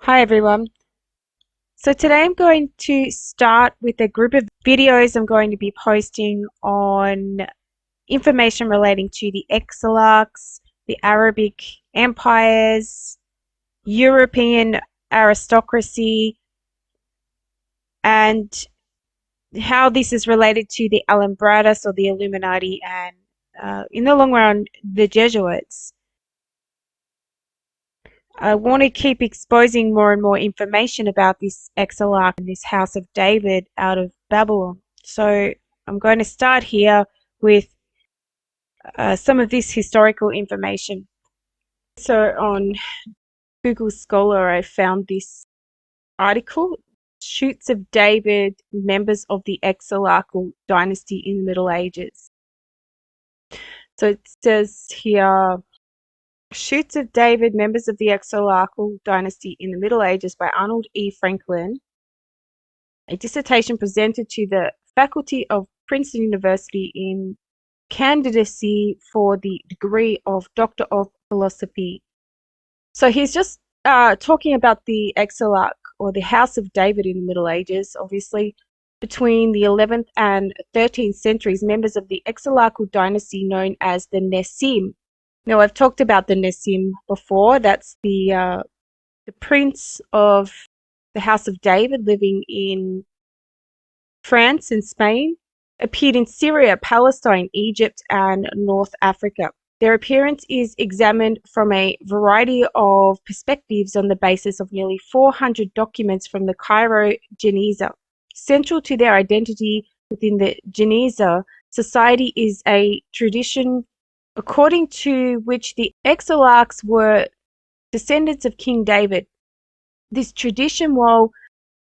Hi everyone. So today I'm going to start with a group of videos I'm going to be posting on information relating to the Exilachs, the Arabic empires, European aristocracy, and how this is related to the Alumbrados or the Illuminati and in the long run, the Jesuits. I want to keep exposing more and more information about this Exilach and this House of David out of Babylon. So I'm going to start here with some of this historical information. So on Google Scholar, I found this article, Shoots of David, Members of the Exilachal Dynasty in the Middle Ages. So it says here, Shoots of David, Members of the Exilachal Dynasty in the Middle Ages by Arnold E. Franklin, a dissertation presented to the faculty of Princeton University in candidacy for the degree of Doctor of Philosophy. So he's just talking about the Exilach or the House of David in the Middle Ages, obviously. Between the 11th and 13th centuries, members of the Exilachal dynasty known as the Nasim. Now, I've talked about the Nasim before. That's the prince of the House of David living in France and Spain, appeared in Syria, Palestine, Egypt, and North Africa. Their appearance is examined from a variety of perspectives on the basis of nearly 400 documents from the Cairo Geniza. Central to their identity within the Geniza society is a tradition according to which the Exilachs were descendants of King David. This tradition, while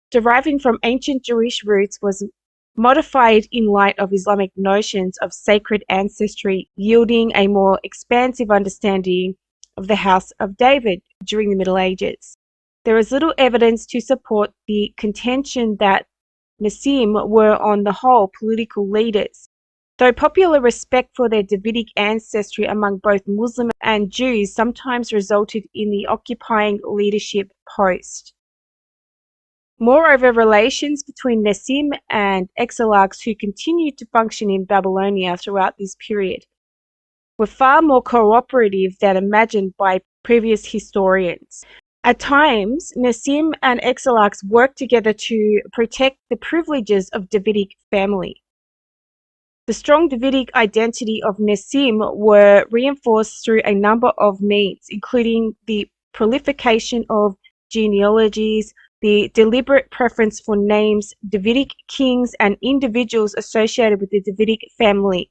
deriving from ancient Jewish roots, was modified in light of Islamic notions of sacred ancestry, yielding a more expansive understanding of the House of David during the Middle Ages. There is little evidence to support the contention that Nasim were on the whole political leaders, though popular respect for their Davidic ancestry among both Muslim and Jews sometimes resulted in the occupying leadership post. Moreover, relations between Nasim and Exilachs who continued to function in Babylonia throughout this period were far more cooperative than imagined by previous historians. At times, Nasim and Exilachs worked together to protect the privileges of Davidic family. The strong Davidic identity of Nasim were reinforced through a number of means, including the proliferation of genealogies, the deliberate preference for names, Davidic kings and individuals associated with the Davidic family,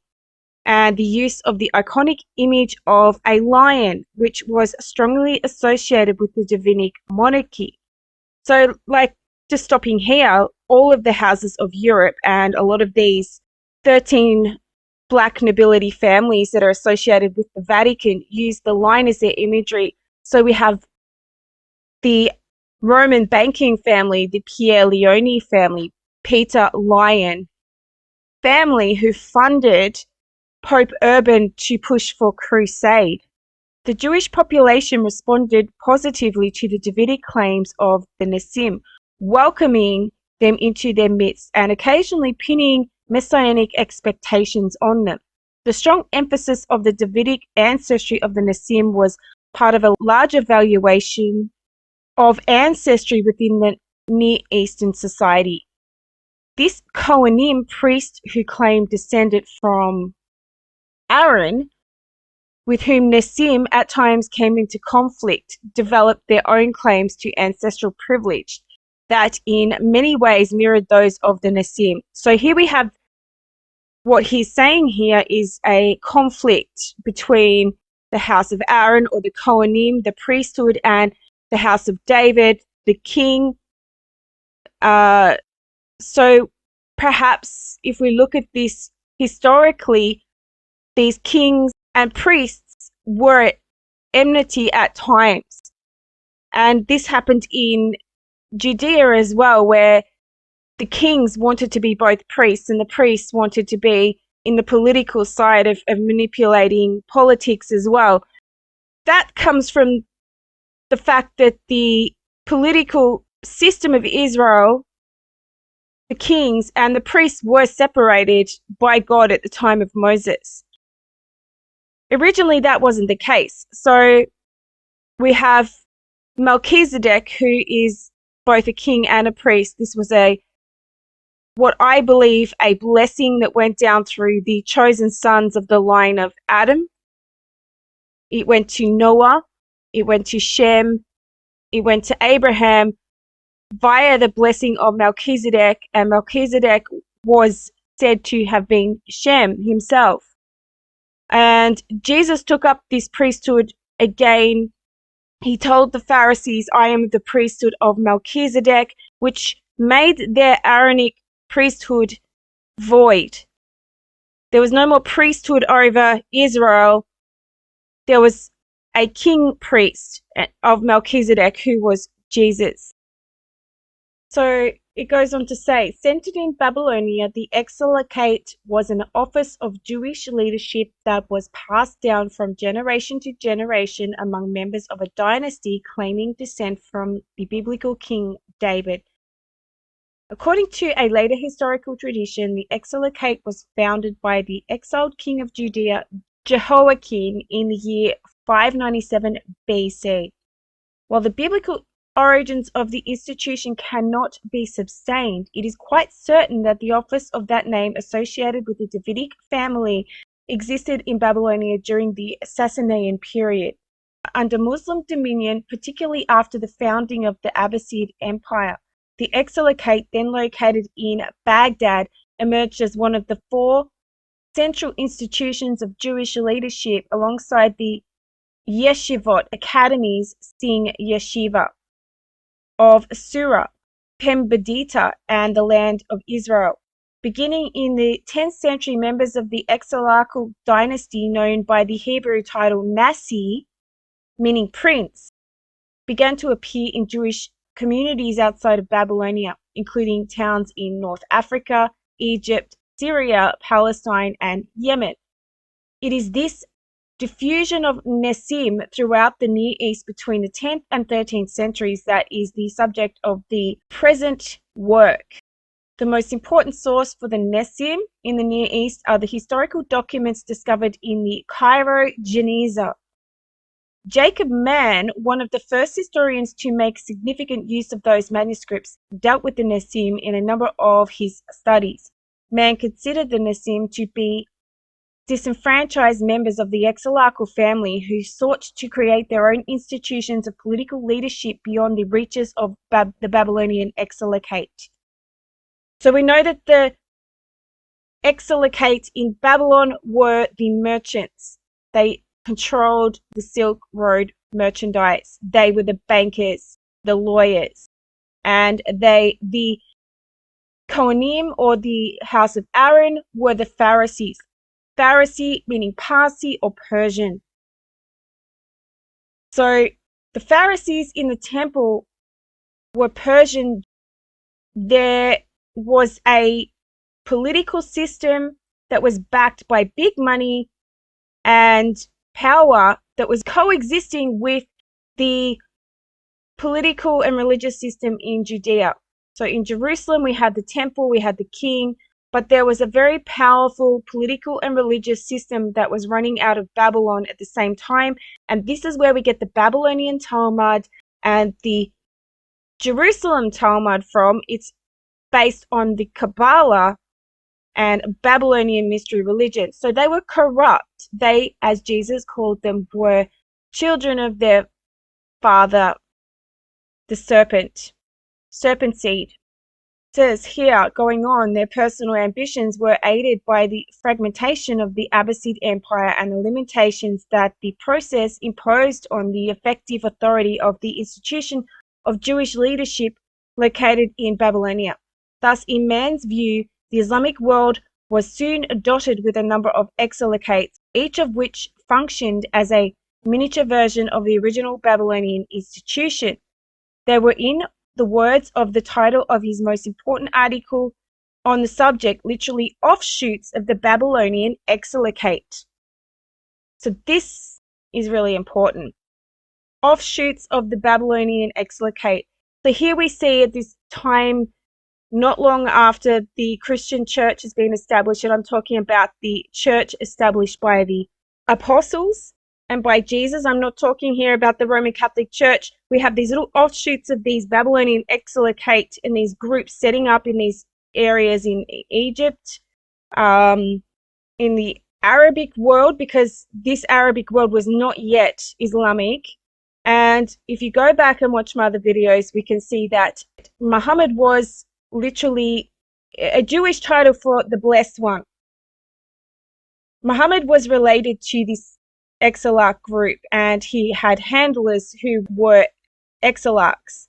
and the use of the iconic image of a lion, which was strongly associated with the Davidic monarchy. So, just stopping here, all of the houses of Europe and a lot of these 13 black nobility families that are associated with the Vatican use the lion as their imagery. So we have the Roman banking family, the Pierre Leone family, Peter Lion family, who funded Pope Urban to push for crusade. The Jewish population responded positively to the Davidic claims of the Nasim, welcoming them into their midst and occasionally pinning messianic expectations on them. The strong emphasis of the Davidic ancestry of the Nasim was part of a larger valuation of ancestry within the Near Eastern society. This Kohanim priest who claimed descended from Aaron, with whom Nasim at times came into conflict, developed their own claims to ancestral privilege that in many ways mirrored those of the Nasim. So here we have what he's saying here is a conflict between the house of Aaron or the Kohanim, the priesthood, and the house of David, the king. So perhaps if we look at this historically, these kings and priests were at enmity at times. And this happened in Judea as well, where the kings wanted to be both priests and the priests wanted to be in the political side of manipulating politics as well. That comes from the fact that the political system of Israel, the kings and the priests were separated by God at the time of Moses. Originally, that wasn't the case. So we have Melchizedek, who is both a king and a priest. This was what I believe, a blessing that went down through the chosen sons of the line of Adam. It went to Noah, it went to Shem, it went to Abraham via the blessing of Melchizedek, and Melchizedek was said to have been Shem himself. And Jesus took up this priesthood again. He told the Pharisees, I am the priesthood of Melchizedek, which made their Aaronic priesthood void. There was no more priesthood over Israel. There was a king priest of Melchizedek who was Jesus. So it goes on to say, centered in Babylonia, the Exilach was an office of Jewish leadership that was passed down from generation to generation among members of a dynasty claiming descent from the biblical King David. According to a later historical tradition, the Exilach was founded by the exiled king of Judea, Jehoiakim, in the year 597 BC. While the biblical origins of the institution cannot be sustained, it is quite certain that the office of that name associated with the Davidic family existed in Babylonia during the Sasanian period. Under Muslim dominion, particularly after the founding of the Abbasid Empire, the Exilach, then located in Baghdad, emerged as one of the four central institutions of Jewish leadership alongside the yeshivot academies, seeing yeshiva, of Surah, Pembedita, and the land of Israel. Beginning in the 10th century, members of the Exilach dynasty, known by the Hebrew title Nasim, meaning prince, began to appear in Jewish communities outside of Babylonia, including towns in North Africa, Egypt, Syria, Palestine, and Yemen. It is this diffusion of Nasim throughout the Near East between the 10th and 13th centuries that is the subject of the present work. The most important source for the Nasim in the Near East are the historical documents discovered in the Cairo Geniza. Jacob Mann, one of the first historians to make significant use of those manuscripts, dealt with the Nasim in a number of his studies. Mann considered the Nasim to be disenfranchised members of the Exilach family who sought to create their own institutions of political leadership beyond the reaches of the Babylonian Exilach. So we know that the Exilach in Babylon were the merchants. They controlled the Silk Road merchandise. They were the bankers, the lawyers, and the Kohanim, or the house of Aaron, were the Pharisees. Pharisee meaning Parsi or Persian. So the Pharisees in the temple were Persian. There was a political system that was backed by big money and power that was coexisting with the political and religious system in Judea. So in Jerusalem, we had the temple, we had the king, but there was a very powerful political and religious system that was running out of Babylon at the same time. And this is where we get the Babylonian Talmud and the Jerusalem Talmud from. It's based on the Kabbalah and Babylonian mystery religion. So they were corrupt. They, as Jesus called them, were children of their father, the serpent seed. Says here, going on, their personal ambitions were aided by the fragmentation of the Abbasid Empire and the limitations that the process imposed on the effective authority of the institution of Jewish leadership located in Babylonia. Thus, in man's view, the Islamic world was soon dotted with a number of exilachs, each of which functioned as a miniature version of the original Babylonian institution. They were, in the words of the title of his most important article on the subject, literally offshoots of the Babylonian Exilach. So this is really important. Offshoots of the Babylonian Exilach. So here we see at this time, not long after the Christian church has been established, and I'm talking about the church established by the apostles and by Jesus. I'm not talking here about the Roman Catholic Church. We have these little offshoots of these Babylonian exilocate and these groups setting up in these areas in Egypt, in the Arabic world, because this Arabic world was not yet Islamic. And if you go back and watch my other videos, we can see that Muhammad was literally a Jewish title for the Blessed One. Muhammad was related to this Exilach group, and he had handlers who were Exilachs.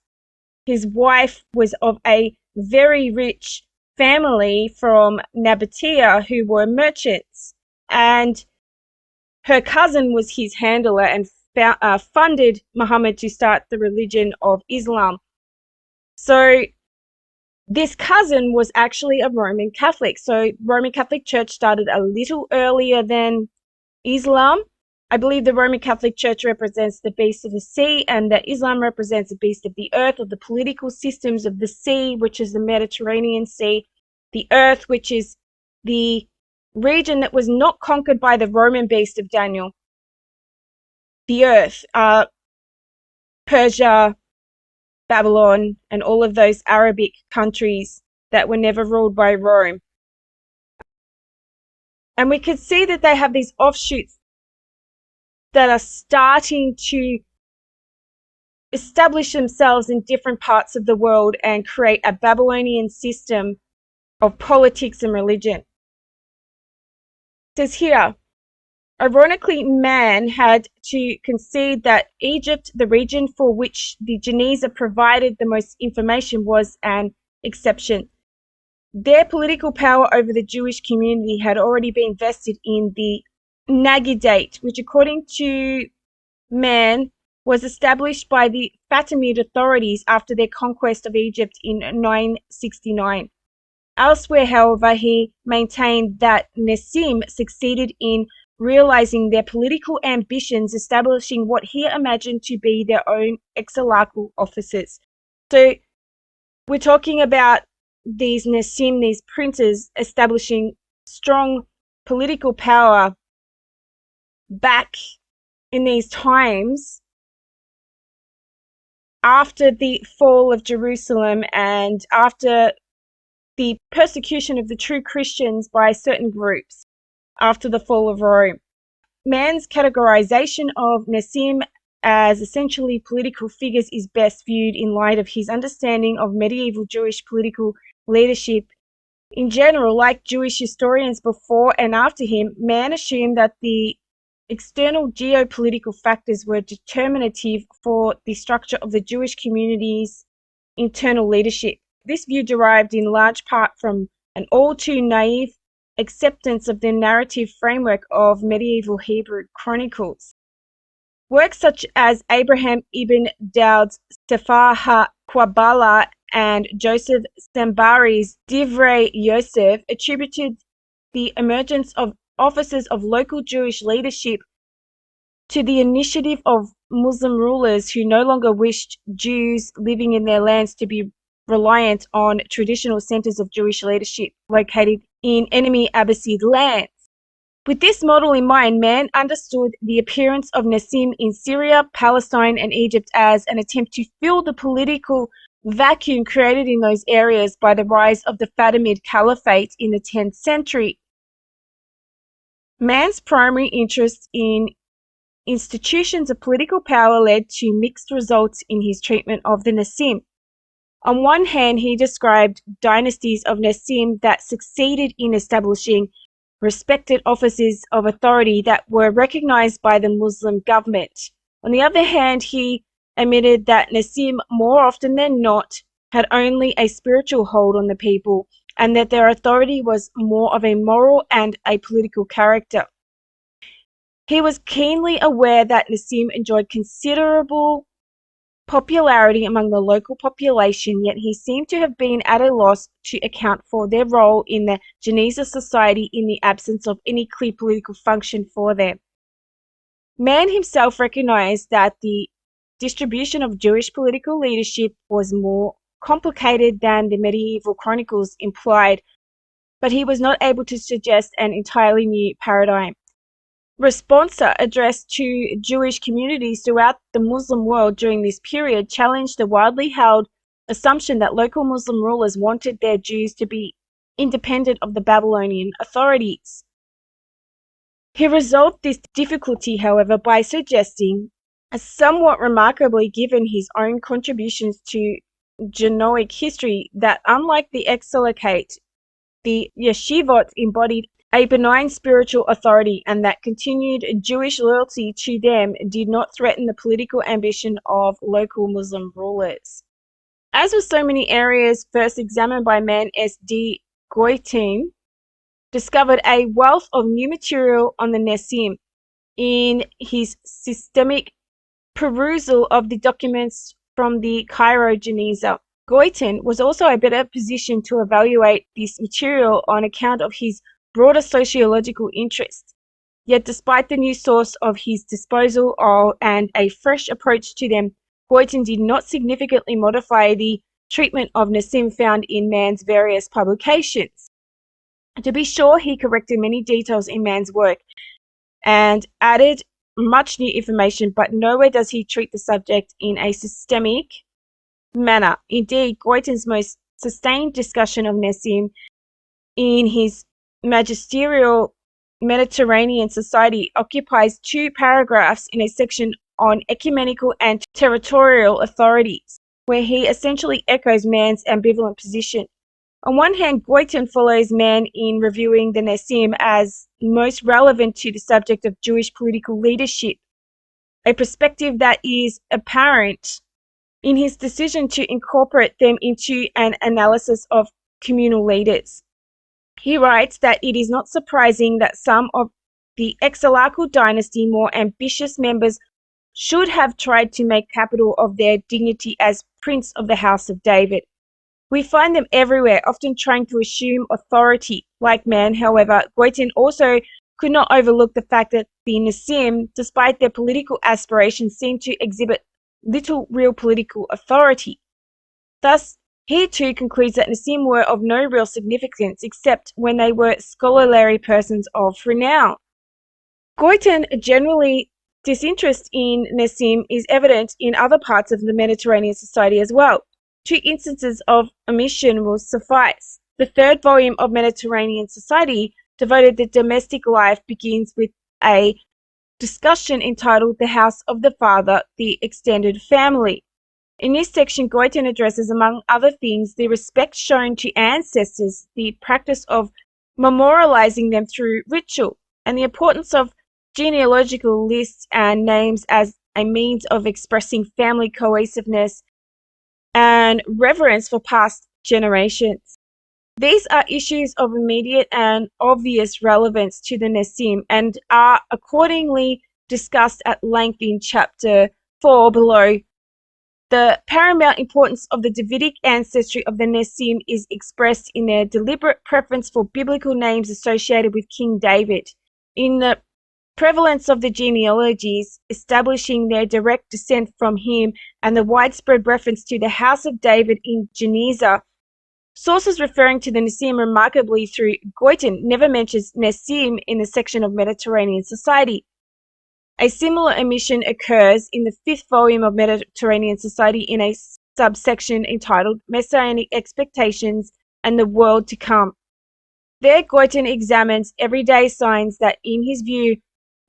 His wife was of a very rich family from Nabatea who were merchants, and her cousin was his handler and funded Muhammad to start the religion of Islam. So this cousin was actually a Roman Catholic. So Roman Catholic Church started a little earlier than Islam. I believe the Roman Catholic Church represents the beast of the sea, and that Islam represents the beast of the earth, or the political systems of the sea, which is the Mediterranean Sea, the earth, which is the region that was not conquered by the Roman beast of Daniel, the earth, Persia, Babylon, and all of those Arabic countries that were never ruled by Rome. And we can see that they have these offshoots that are starting to establish themselves in different parts of the world and create a Babylonian system of politics and religion. It says here, ironically, man had to concede that Egypt, the region for which the Genealogy provided the most information, was an exception. Their political power over the Jewish community had already been vested in the Nagidate, which according to man was established by the Fatimid authorities after their conquest of Egypt in 969. Elsewhere, however, he maintained that Nasim succeeded in realizing their political ambitions, establishing what he imagined to be their own exilachal offices. So we're talking about these Nasim, these princes, establishing strong political power back in these times after the fall of Jerusalem and after the persecution of the true Christians by certain groups after the fall of Rome. Man's categorization of Nasim as essentially political figures is best viewed in light of his understanding of medieval Jewish political leadership. In general, like Jewish historians before and after him, man assumed that the external geopolitical factors were determinative for the structure of the Jewish community's internal leadership. This view derived in large part from an all too naive acceptance of the narrative framework of medieval Hebrew chronicles. Works such as Abraham ibn Daud's Sefer HaQabbalah and Joseph Sambari's Divrei Yosef attributed the emergence of offices of local Jewish leadership to the initiative of Muslim rulers who no longer wished Jews living in their lands to be reliant on traditional centers of Jewish leadership located in enemy Abbasid lands. With this model in mind, man understood the appearance of Nasim in Syria, Palestine, and Egypt as an attempt to fill the political vacuum created in those areas by the rise of the Fatimid Caliphate in the 10th century. Man's primary interest in institutions of political power led to mixed results in his treatment of the Nasim. On one hand, he described dynasties of Nasim that succeeded in establishing respected offices of authority that were recognized by the Muslim government. On the other hand, he admitted that Nasim, more often than not, had only a spiritual hold on the people, and that their authority was more of a moral and a political character. He was keenly aware that Nasim enjoyed considerable popularity among the local population, yet he seemed to have been at a loss to account for their role in the Genealogy society in the absence of any clear political function for them. Man himself recognized that the distribution of Jewish political leadership was more complicated than the medieval chronicles implied, but he was not able to suggest an entirely new paradigm. Responsa, addressed to Jewish communities throughout the Muslim world during this period, challenged the widely held assumption that local Muslim rulers wanted their Jews to be independent of the Babylonian authorities. He resolved this difficulty, however, by suggesting, somewhat remarkably given his own contributions to Genoic history, that unlike the Exilachate, the yeshivot embodied a benign spiritual authority, and that continued Jewish loyalty to them did not threaten the political ambition of local Muslim rulers. As with so many areas first examined by man, S.D. Goitin discovered a wealth of new material on the Nasim in his systemic perusal of the documents from the Cairo Geniza. Goitin was also a better positioned to evaluate this material on account of his broader sociological interests. Yet despite the new source of his disposal and a fresh approach to them, Goitin did not significantly modify the treatment of Nasim found in Mann's various publications. To be sure, he corrected many details in Mann's work and added much new information, but nowhere does he treat the subject in a systemic manner. Indeed, Goitin's most sustained discussion of Nasim in his magisterial Mediterranean Society occupies 2 paragraphs in a section on ecumenical and territorial authorities, where he essentially echoes Mann's ambivalent position. On one hand, Goitin follows Mann in reviewing the Nasim as most relevant to the subject of Jewish political leadership, a perspective that is apparent in his decision to incorporate them into an analysis of communal leaders. He writes that it is not surprising that some of the Exilachal dynasty more ambitious members should have tried to make capital of their dignity as prince of the house of David. We find them everywhere, often trying to assume authority. Like Mann, however, Goitin also could not overlook the fact that the Nasim, despite their political aspirations, seemed to exhibit little real political authority. Thus, he too concludes that Nasim were of no real significance except when they were scholarly persons of renown. Goitin generally disinterest in Nasim is evident in other parts of the Mediterranean Society as well. 2 instances of omission will suffice. The 3rd volume of Mediterranean Society, devoted to domestic life, begins with a discussion entitled The House of the Father, the Extended Family. In this section, Goitin addresses, among other things, the respect shown to ancestors, the practice of memorializing them through ritual, and the importance of genealogical lists and names as a means of expressing family cohesiveness and reverence for past generations. These are issues of immediate and obvious relevance to the Nasim and are accordingly discussed at length in chapter 4 below. The paramount importance of the Davidic ancestry of the Nasim is expressed in their deliberate preference for biblical names associated with King David, in the prevalence of the genealogies establishing their direct descent from him, and the widespread reference to the house of David in Geniza. Sources referring to the Nasim remarkably through Goitin never mentions Nasim in the section of Mediterranean Society. A similar omission occurs in the 5th volume of Mediterranean Society in a subsection entitled Messianic Expectations and the World to Come. There, Goitin examines everyday signs that, in his view,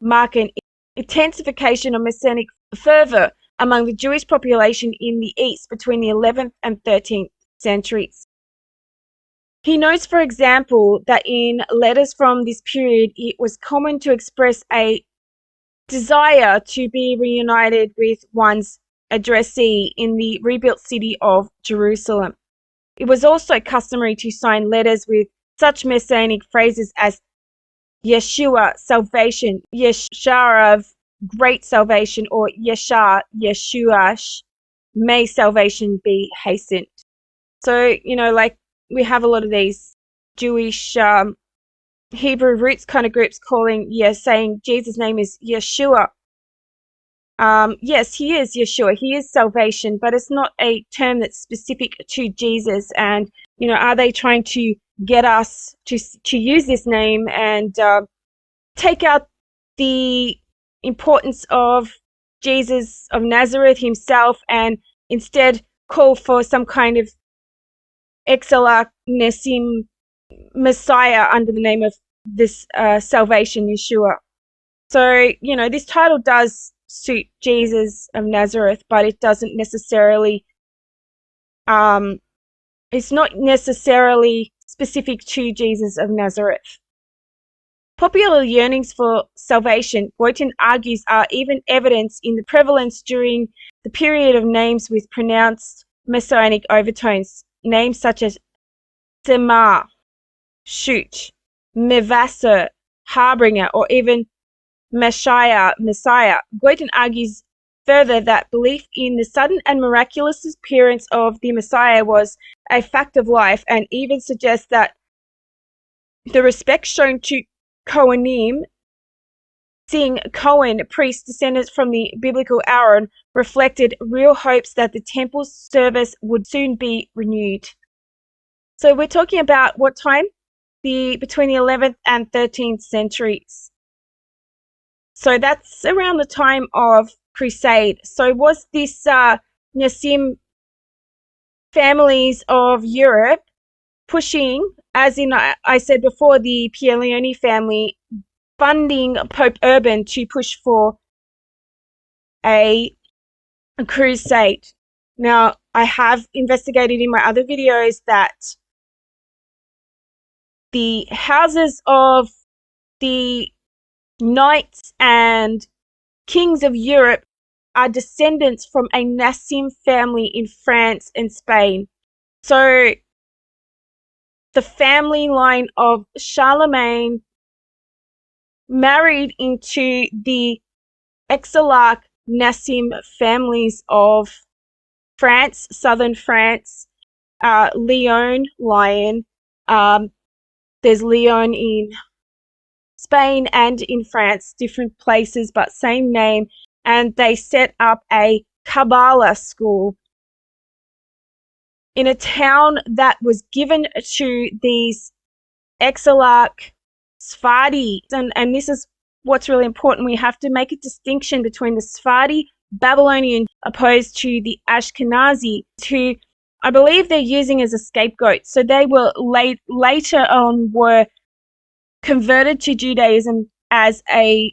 mark an intensification of Messianic fervor among the Jewish population in the East between the 11th and 13th centuries. He notes, for example, that in letters from this period, it was common to express a desire to be reunited with one's addressee in the rebuilt city of Jerusalem. It was also customary to sign letters with such messianic phrases as Yeshua, salvation, Yesharav, great salvation, or Yeshar, Yeshuash, may salvation be hastened. So, like we have a lot of these Jewish Hebrew roots kind of groups saying Jesus' name is Yeshua. Yes, he is Yeshua. He is salvation, but it's not a term that's specific to Jesus. And, are they trying to get us to use this name and take out the importance of Jesus of Nazareth himself and instead call for some kind of Exilach Nasim Messiah under the name of this salvation, Yeshua? So, this title does suit Jesus of Nazareth, but it doesn't necessarily, it's not necessarily specific to Jesus of Nazareth. Popular yearnings for salvation, Boyton argues, are even evidence in the prevalence during the period of names with pronounced messianic overtones, names such as Semar, Shoot, Mevasser, Harbinger, or even Messiah. Boyton argues further that belief in the sudden and miraculous appearance of the Messiah was a fact of life, and even suggests that the respect shown to Kohanim, seeing Cohen, priests descendants from the biblical Aaron, reflected real hopes that the temple service would soon be renewed. So we're talking about what time? Between the 11th and 13th centuries. So that's around the time of Crusade. So was this Nasim families of Europe pushing, as in I said before, the Pierleoni family funding Pope Urban to push for a crusade? Now, I have investigated in my other videos that the houses of the knights and kings of Europe are descendants from a Nasim family in France and Spain. So the family line of Charlemagne married into the Exilach Nasim families of France, southern France, Lyon. There's Lyon in Spain and in France, different places, but same name. And they set up a Kabbalah school in a town that was given to these Exilach Sephardi. And this is what's really important. We have to make a distinction between the Sephardi Babylonian opposed to the Ashkenazi, who I believe they're using as a scapegoat. So they were later on were converted to Judaism as a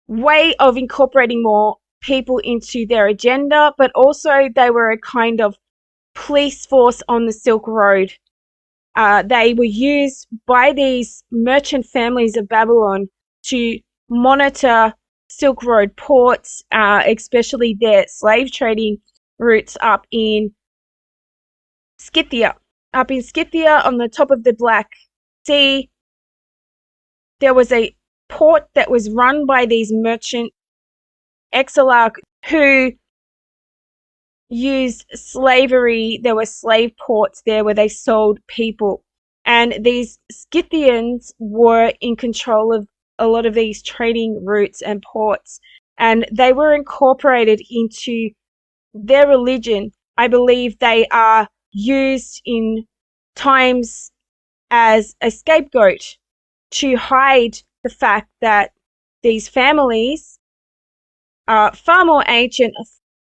way of incorporating more people into their agenda, but also they were a kind of police force on the Silk Road. They were used by these merchant families of Babylon to monitor Silk Road ports, especially their slave trading routes up in Scythia. Up in Scythia, on the top of the Black Sea, there was a port that was run by these merchant Exilach who used slavery. There were slave ports there where they sold people. And these Scythians were in control of a lot of these trading routes and ports. And they were incorporated into their religion. I believe they are used in times as a scapegoat to hide the fact that these families are far more ancient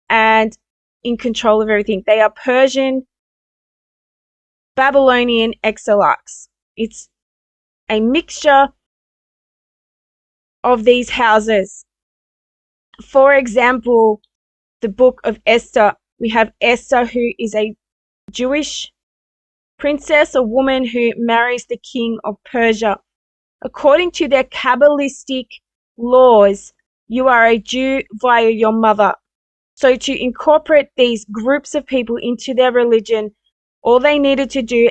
and in control of everything. They are Persian, Babylonian Exilachs. It's a mixture of these houses. For example, the book of Esther. We have Esther, who is a Jewish princess, a woman who marries the king of Persia. According to their Kabbalistic laws, you are a Jew via your mother. So to incorporate these groups of people into their religion, all they needed to do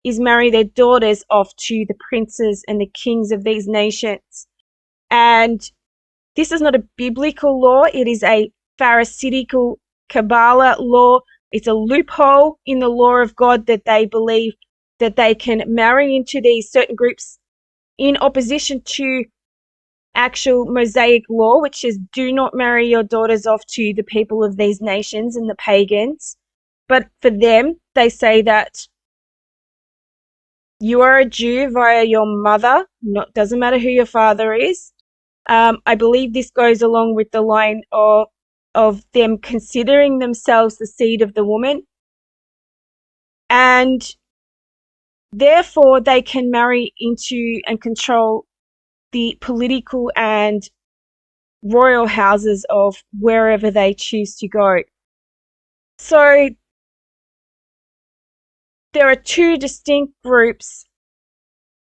is marry their daughters off to the princes and the kings of these nations. And this is not a biblical law. It is a Pharisaical Kabbalah law. It's a loophole in the law of God that they believe that they can marry into these certain groups in opposition to actual Mosaic law, which is do not marry your daughters off to the people of these nations and the pagans. But for them, they say that you are a Jew via your mother, doesn't matter who your father is. I believe this goes along with the line of them considering themselves the seed of the woman. And therefore, they can marry into and control the political and royal houses of wherever they choose to go. So there are two distinct groups.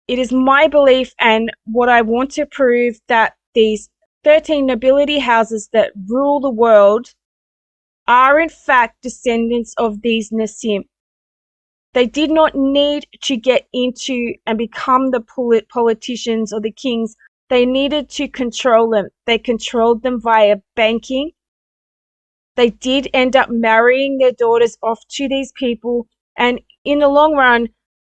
It is my belief and what I want to prove that these 13 nobility houses that rule the world are in fact descendants of these Nasim. They did not need to get into and become the politicians or the kings. They needed to control them. They controlled them via banking. They did end up marrying their daughters off to these people. And in the long run,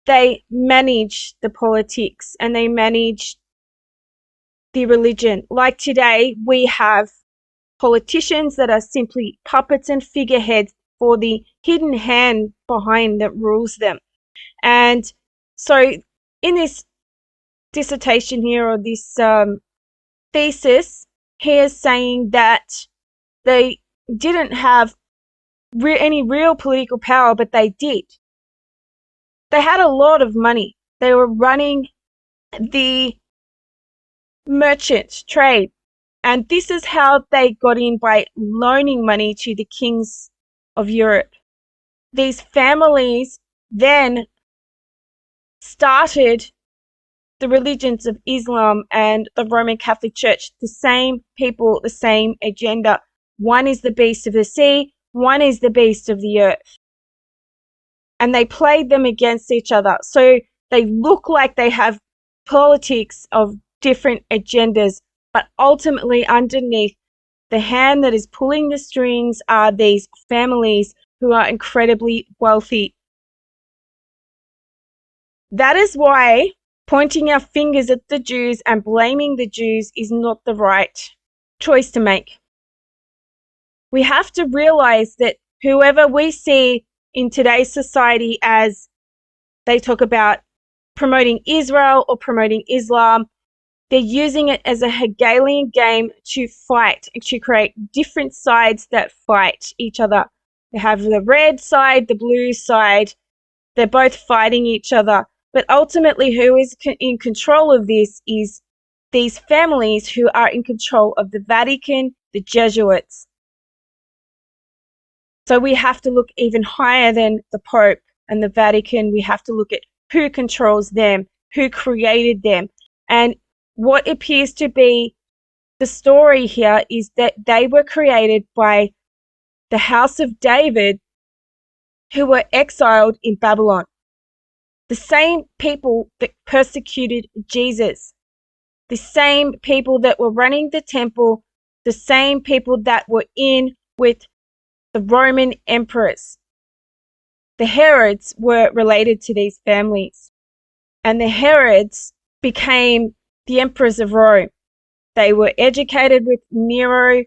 they managed the politics and they managed the religion. Like today, we have politicians that are simply puppets and figureheads for the hidden hand behind that rules them. And so in this dissertation here, or this thesis, he is saying that they didn't have any real political power, but they did. They had a lot of money. They were running the merchant trade. And this is how they got in, by loaning money to the kings of Europe. These families then started the religions of Islam and the Roman Catholic Church. The same people, the same agenda. One is the beast of the sea, one is the beast of the earth. And they played them against each other. So they look like they have politics of different agendas, but ultimately underneath, the hand that is pulling the strings are these families who are incredibly wealthy. That is why pointing our fingers at the Jews and blaming the Jews is not the right choice to make. We have to realize that whoever we see in today's society as they talk about promoting Israel or promoting Islam, they're using it as a Hegelian game to fight, to create different sides that fight each other. They have the red side, the blue side. They're both fighting each other. But ultimately, who is in control of this is these families who are in control of the Vatican, the Jesuits. So we have to look even higher than the Pope and the Vatican. We have to look at who controls them, who created them. And what appears to be the story here is that they were created by the house of David, who were exiled in Babylon. The same people that persecuted Jesus, the same people that were running the temple, the same people that were in with the Roman emperors. The Herods were related to these families, and the Herods became the emperors of Rome. They were educated with Nero.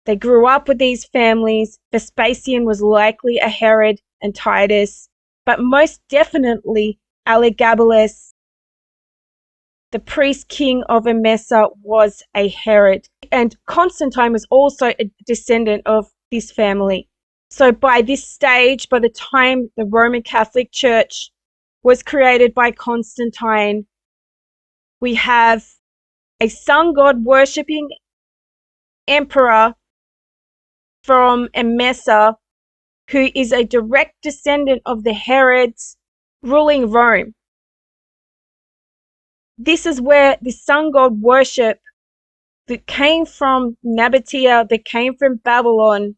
They grew up with these families. Vespasian was likely a Herod, and Titus, but most definitely Elagabalus, the priest king of Emesa, was a Herod. And Constantine was also a descendant of this family. So by this stage, by the time the Roman Catholic Church was created by Constantine, we have a sun god worshipping emperor from Emesa, who is a direct descendant of the Herods ruling Rome. This is where the sun god worship that came from Nabatea, that came from Babylon,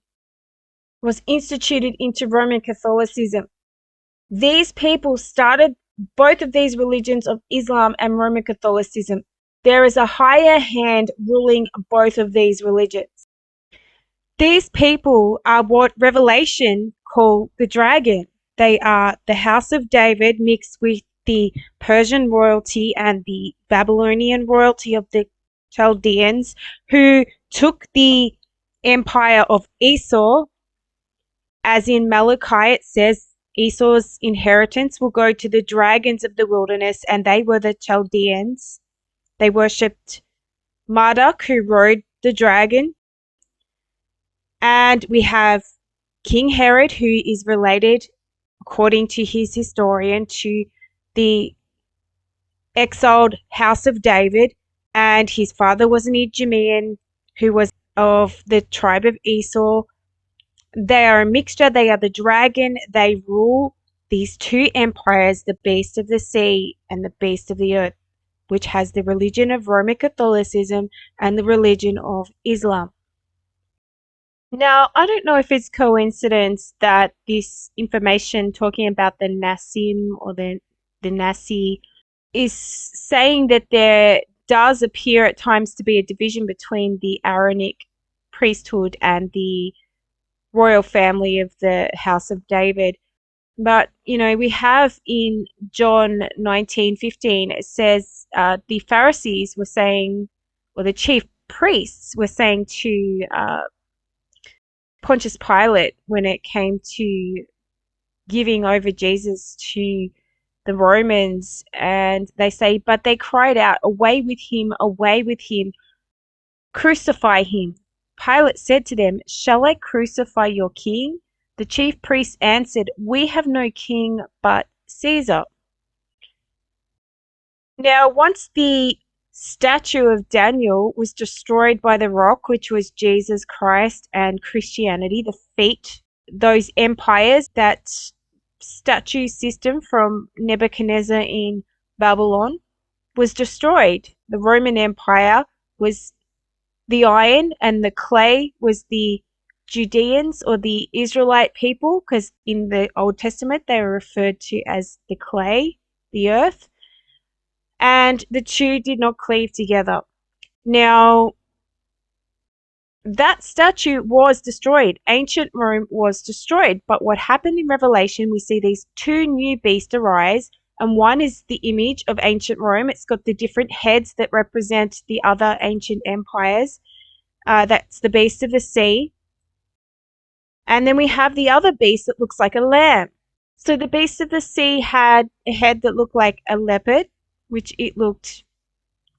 was instituted into Roman Catholicism. These people started both of these religions of Islam and Roman Catholicism. There is a higher hand ruling both of these religions. These people are what Revelation call the dragon. They are the house of David mixed with the Persian royalty and the Babylonian royalty of the Chaldeans, who took the empire of Esau, as in Malachi it says Esau's inheritance will go to the dragons of the wilderness, and they were the Chaldeans. They worshipped Marduk, who rode the dragon. And we have King Herod, who is related, according to his historian, to the exiled house of David. And his father was an Idumean who was of the tribe of Esau. They are a mixture. They are the dragon. They rule these two empires, the beast of the sea and the beast of the earth, which has the religion of Roman Catholicism and the religion of Islam. Now, I don't know if it's coincidence that this information talking about the Nasim or the Nasi is saying that there does appear at times to be a division between the Aaronic priesthood and the royal family of the House of David. But, we have in John 19:15, it says the Pharisees were saying, or the chief priests were saying to Pontius Pilate when it came to giving over Jesus to the Romans, and they say, but they cried out, away with him, crucify him. Pilate said to them, shall I crucify your king? The chief priests answered, we have no king but Caesar. Now, once the statue of Daniel was destroyed by the rock, which was Jesus Christ and Christianity, the feet, those empires, that statue system from Nebuchadnezzar in Babylon was destroyed. The Roman Empire was the iron, and the clay was the Judeans or the Israelite people, because in the Old Testament they were referred to as the clay, the earth, and the two did not cleave together. Now, that statue was destroyed. Ancient Rome was destroyed. But what happened in Revelation, we see these two new beasts arise, and one is the image of ancient Rome. It's got the different heads that represent the other ancient empires. That's the beast of the sea. And then we have the other beast that looks like a lamb. So the beast of the sea had a head that looked like a leopard, which it looked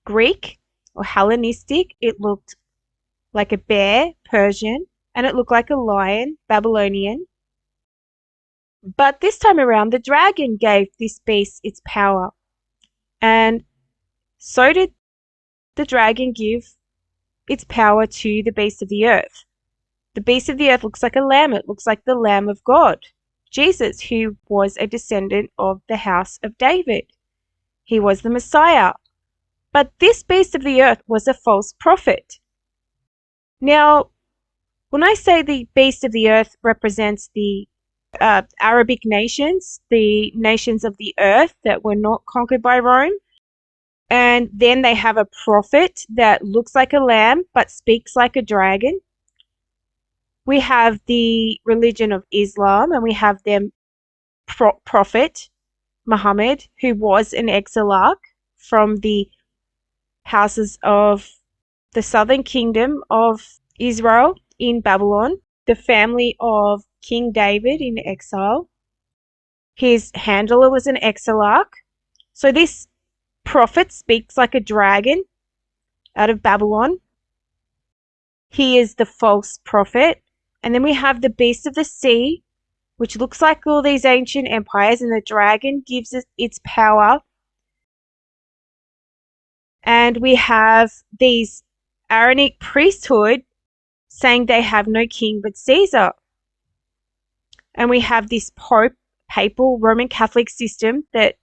Greek or Hellenistic. It looked like a bear, Persian, and it looked like a lion, Babylonian. But this time around, the dragon gave this beast its power. And so did the dragon give its power to the beast of the earth. The beast of the earth looks like a lamb. It looks like the Lamb of God, Jesus, who was a descendant of the house of David. He was the Messiah. But this beast of the earth was a false prophet. Now, when I say the beast of the earth represents the Arabic nations, the nations of the earth that were not conquered by Rome, and then they have a prophet that looks like a lamb but speaks like a dragon. We have the religion of Islam, and we have their prophet, Muhammad, who was an exilach from the houses of the southern kingdom of Israel in Babylon, the family of King David in exile. His handler was an exilach. So this prophet speaks like a dragon out of Babylon. He is the false prophet. And then we have the beast of the sea, which looks like all these ancient empires, and the dragon gives it its power. And we have these Aaronic priesthood saying they have no king but Caesar. And we have this papal Roman Catholic system that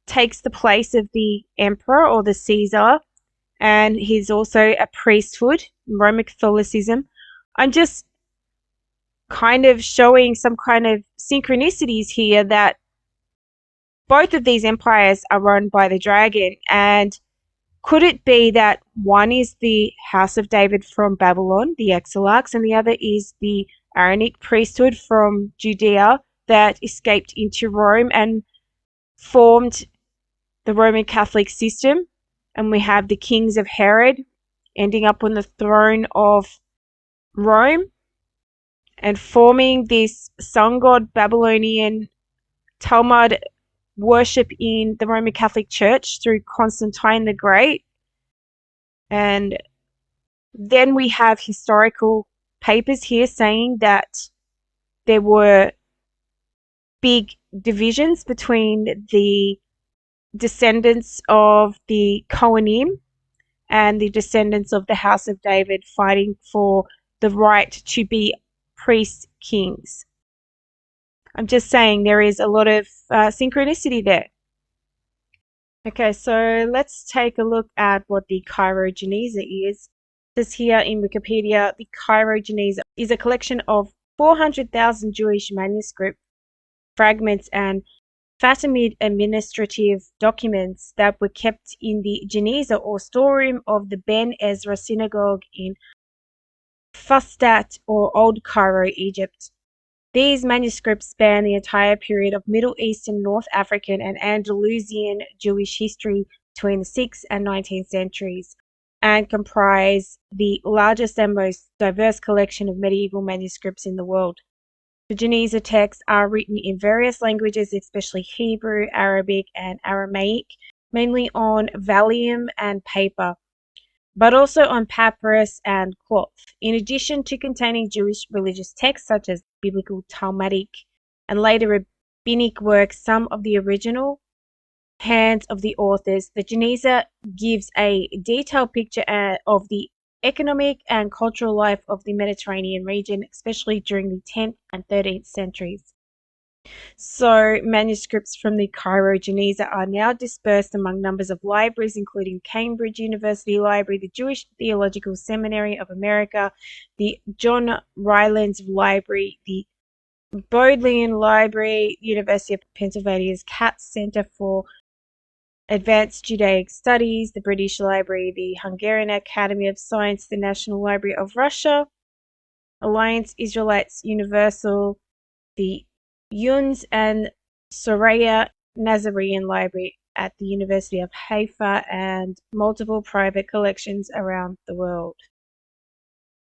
takes the place of the emperor or the Caesar, and he's also a priesthood, Roman Catholicism. I'm just kind of showing some kind of synchronicities here that both of these empires are run by the dragon. And could it be that one is the House of David from Babylon, the Exilachs, and the other is the Aaronic priesthood from Judea that escaped into Rome and formed the Roman Catholic system? And we have the kings of Herod ending up on the throne of Rome and forming this sun god Babylonian Talmud worship in the Roman Catholic Church through Constantine the Great. And then we have historical papers here saying that there were big divisions between the descendants of the Kohanim and the descendants of the House of David fighting for the right to be priest kings. I'm just saying there is a lot of synchronicity there. Okay, so let's take a look at what the Cairo Geniza is. It says here in Wikipedia, the Cairo Geniza is a collection of 400,000 Jewish manuscript fragments and Fatimid administrative documents that were kept in the Geniza or storeroom of the Ben Ezra synagogue in Fustat or Old Cairo, Egypt. These manuscripts span the entire period of Middle Eastern, North African, and Andalusian Jewish history between the 6th and 19th centuries and comprise the largest and most diverse collection of medieval manuscripts in the world. The Geniza texts are written in various languages, especially Hebrew, Arabic, and Aramaic, mainly on vellum and paper, but also on papyrus and cloth. In addition to containing Jewish religious texts such as biblical Talmudic and later rabbinic works, some of the original hands of the authors, the Geniza gives a detailed picture of the economic and cultural life of the Mediterranean region, especially during the 10th and 13th centuries. So, manuscripts from the Cairo Geniza are now dispersed among numbers of libraries, including Cambridge University Library, the Jewish Theological Seminary of America, the John Rylands Library, the Bodleian Library, University of Pennsylvania's Katz Center for Advanced Judaic Studies, the British Library, the Hungarian Academy of Science, the National Library of Russia, Alliance Israelites Universal, the Yunus and Soraya Nazarene Library at the University of Haifa, and multiple private collections around the world.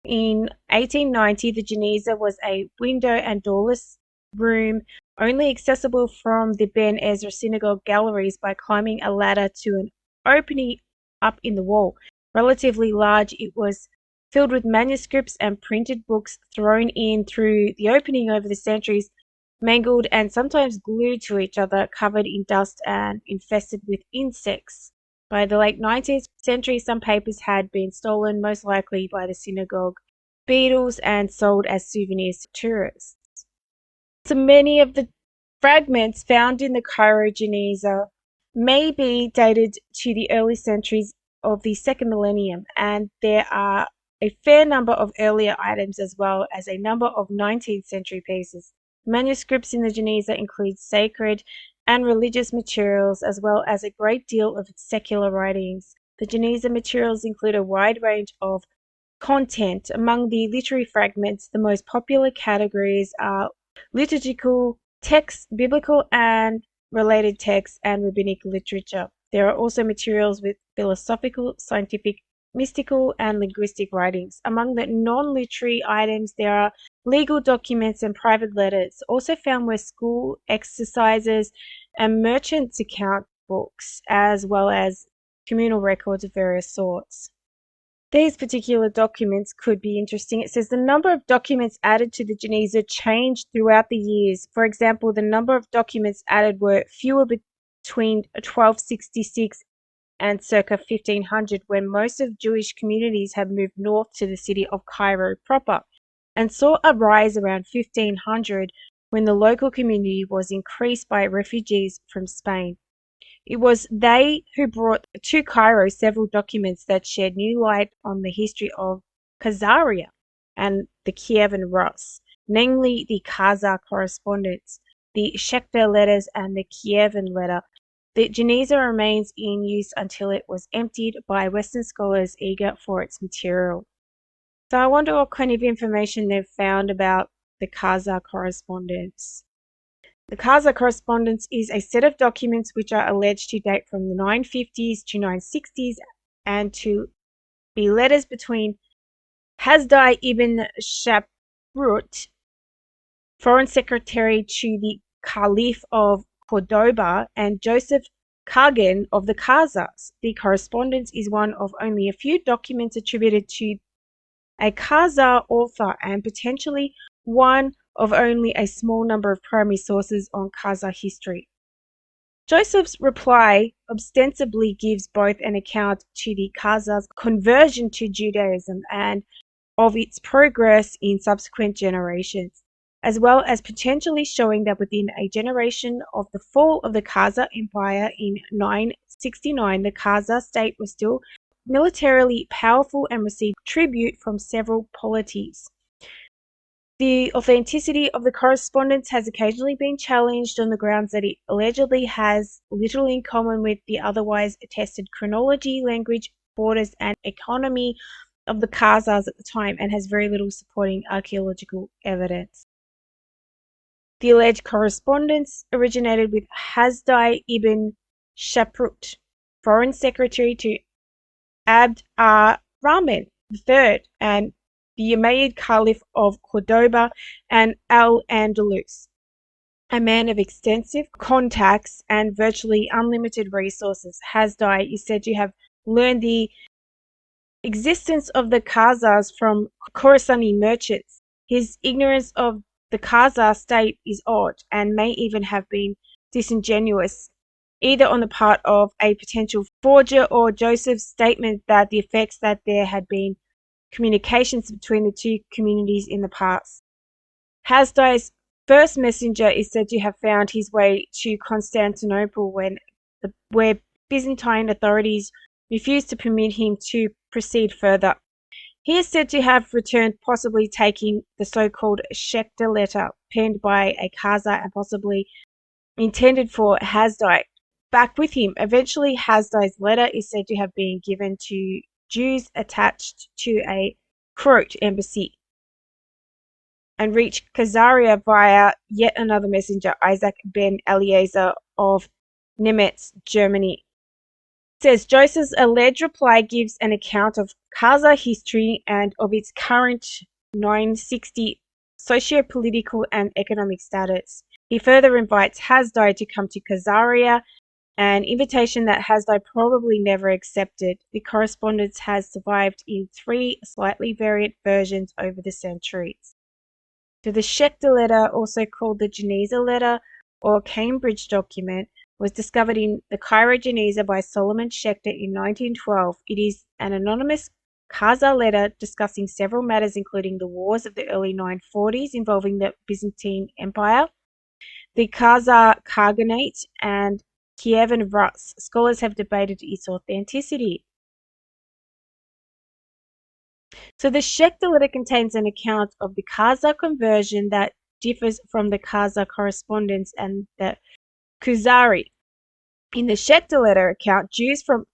In 1890, the Geniza was a window and doorless room only accessible from the Ben Ezra synagogue galleries by climbing a ladder to an opening up in the wall. Relatively large, it was filled with manuscripts and printed books thrown in through the opening over the centuries, mangled and sometimes glued to each other, covered in dust and infested with insects. By the late 19th century, some papers had been stolen, most likely by the synagogue beadles, and sold as souvenirs to tourists. So many of the fragments found in the Cairo Geniza may be dated to the early centuries of the second millennium, and there are a fair number of earlier items as well as a number of 19th century pieces. Manuscripts in the Geniza include sacred and religious materials as well as a great deal of secular writings. The Geniza materials include a wide range of content. Among the literary fragments, the most popular categories are liturgical texts, biblical and related texts, and rabbinic literature. There are also materials with philosophical, scientific, mystical, and linguistic writings. Among the non-literary items, there are legal documents and private letters. Also found were school exercises and merchants' account books, as well as communal records of various sorts. These particular documents could be interesting. It says the number of documents added to the Geniza changed throughout the years. For example, the number of documents added were fewer between 1266 and circa 1500, when most of Jewish communities had moved north to the city of Cairo proper, and saw a rise around 1500 when the local community was increased by refugees from Spain. It was they who brought to Cairo several documents that shed new light on the history of Khazaria and the Kievan Rus, namely the Khazar correspondence, the Shekhter letters, and the Kievan letter. The Geniza remains in use until it was emptied by Western scholars eager for its material. So I wonder what kind of information they've found about the Khazar correspondence. The Khazar correspondence is a set of documents which are alleged to date from the 950s to 960s and to be letters between Hasdai ibn Shaprut, foreign secretary to the Caliph of Cordoba, and Joseph Kagan of the Khazars. The correspondence is one of only a few documents attributed to a Khazar author and potentially one of only a small number of primary sources on Khazar history. Joseph's reply ostensibly gives both an account to the Khazars' conversion to Judaism and of its progress in subsequent generations, as well as potentially showing that within a generation of the fall of the Khazar Empire in 969, the Khazar state was still militarily powerful and received tribute from several polities. The authenticity of the correspondence has occasionally been challenged on the grounds that it allegedly has little in common with the otherwise attested chronology, language, borders, and economy of the Khazars at the time, and has very little supporting archaeological evidence. The alleged correspondence originated with Hasdai ibn Shaprut, foreign secretary to Abd ar-Rahman III and the Umayyad Caliph of Cordoba and Al-Andalus, a man of extensive contacts and virtually unlimited resources. Hasdai is said to have learned the existence of the Khazars from Khorasani merchants. His ignorance of the Khazar state is odd and may even have been disingenuous, either on the part of a potential forger or Joseph's statement that the effects that there had been communications between the two communities in the past. Hasdai's first messenger is said to have found his way to Constantinople where Byzantine authorities refused to permit him to proceed further. He is said to have returned, possibly taking the so-called Schechter letter penned by a Khazar and possibly intended for Hasdai back with him. Eventually, Hasdai's letter is said to have been given to Jews attached to a Croat embassy and reached Khazaria via yet another messenger, Isaac ben Eliezer of Nemetz, Germany. It says Joseph's alleged reply gives an account of Khazar history and of its current 960 socio-political and economic status. He further invites Hasdai to come to Khazaria, an invitation that Hasdai probably never accepted. The correspondence has survived in 3 slightly variant versions over the centuries. So the Schechter letter, also called the Geniza letter or Cambridge document, was discovered in the Cairo Geniza by Solomon Schechter in 1912. It is an anonymous Khazar letter discussing several matters including the wars of the early 940s involving the Byzantine Empire, the Khazar Khaganate, and Kievan Rus. Scholars have debated its authenticity. So the Schechter letter contains an account of the Khazar conversion that differs from the Khazar correspondence and the Khuzari. In the Schechter letter account, Jews from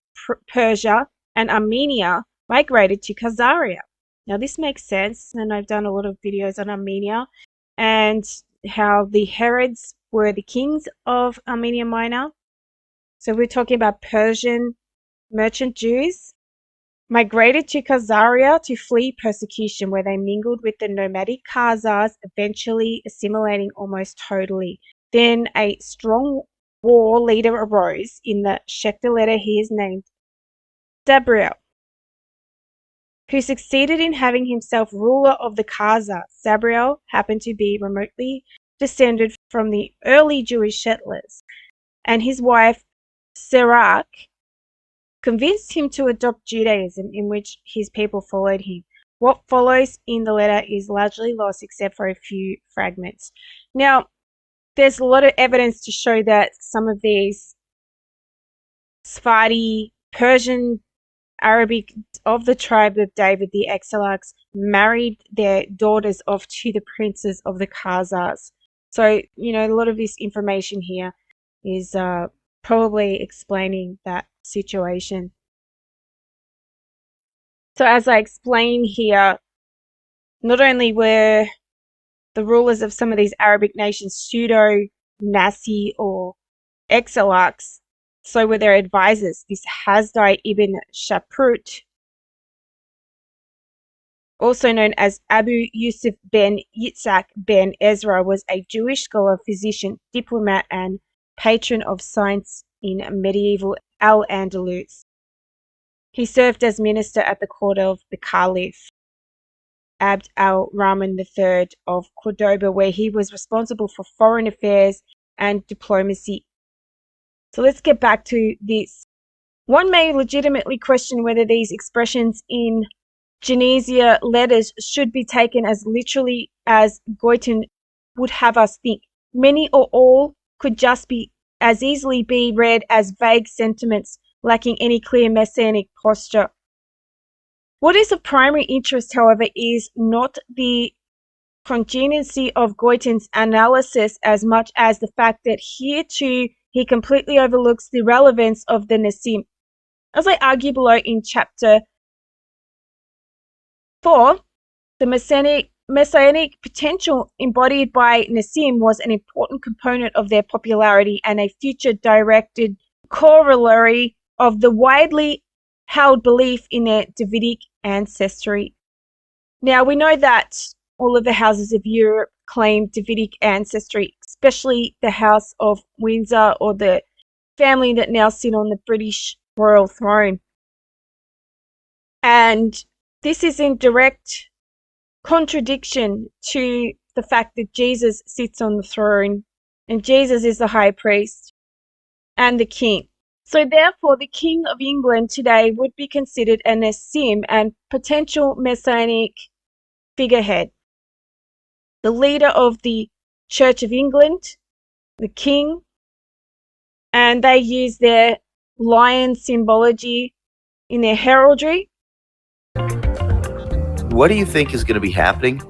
Persia and Armenia migrated to Khazaria. Now this makes sense, and I've done a lot of videos on Armenia and how the Herods were the kings of Armenia Minor. So we're talking about Persian merchant Jews migrated to Khazaria to flee persecution, where they mingled with the nomadic Khazars, eventually assimilating almost totally. Then a strong war leader arose. In the Schechter letter, he is named Sabriel, who succeeded in having himself ruler of the Khazars. Sabriel happened to be remotely descended from the early Jewish settlers, and his wife Serach convinced him to adopt Judaism, in which his people followed him. What follows in the letter is largely lost except for a few fragments. Now, there's a lot of evidence to show that some of these Sephardi, Persian, Arabic of the tribe of David, the Exilachs, married their daughters off to the princes of the Khazars. So, a lot of this information here is probably explaining that situation. So as I explain here, not only were the rulers of some of these Arabic nations pseudo-Nasi or Exilachs, so were their advisors. This Hasdai ibn Shaprut also known as Abu Yusuf ben Yitzhak ben Ezra, was a Jewish scholar, physician, diplomat, and patron of science in medieval Al-Andalus. He served as minister at the court of the Caliph Abd al-Rahman III of Cordoba, where he was responsible for foreign affairs and diplomacy. So let's get back to this. One may legitimately question whether these expressions in Genesia letters should be taken as literally as Goitin would have us think. Many or all could just be as easily be read as vague sentiments lacking any clear messianic posture. What is of primary interest, however, is not the congruency of Goitin's analysis as much as the fact that here too he completely overlooks the relevance of the Nasim. As I argue below in chapter 4, the messianic potential embodied by Nasim was an important component of their popularity and a future-directed corollary of the widely held belief in their Davidic ancestry. Now, we know that all of the houses of Europe claim Davidic ancestry, especially the House of Windsor, or the family that now sit on the British royal throne. And this is in direct contradiction to the fact that Jesus sits on the throne, and Jesus is the high priest and the king. So therefore, the King of England today would be considered a Nasim and potential messianic figurehead. The leader of the Church of England, the king, and they use their lion symbology in their heraldry. What do you think is going to be happening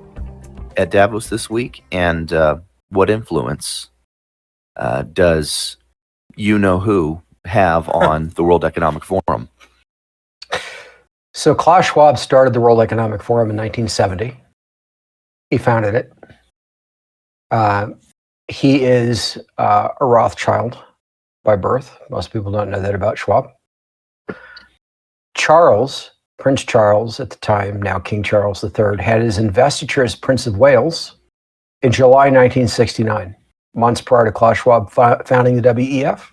at Davos this week, and what influence does you-know-who have on the World Economic Forum? So Klaus Schwab started the World Economic Forum in 1970. He founded it. He is a Rothschild by birth. Most people don't know that about Schwab. Prince Charles at the time, now King Charles III, had his investiture as Prince of Wales in July 1969, months prior to Klaus Schwab founding the WEF.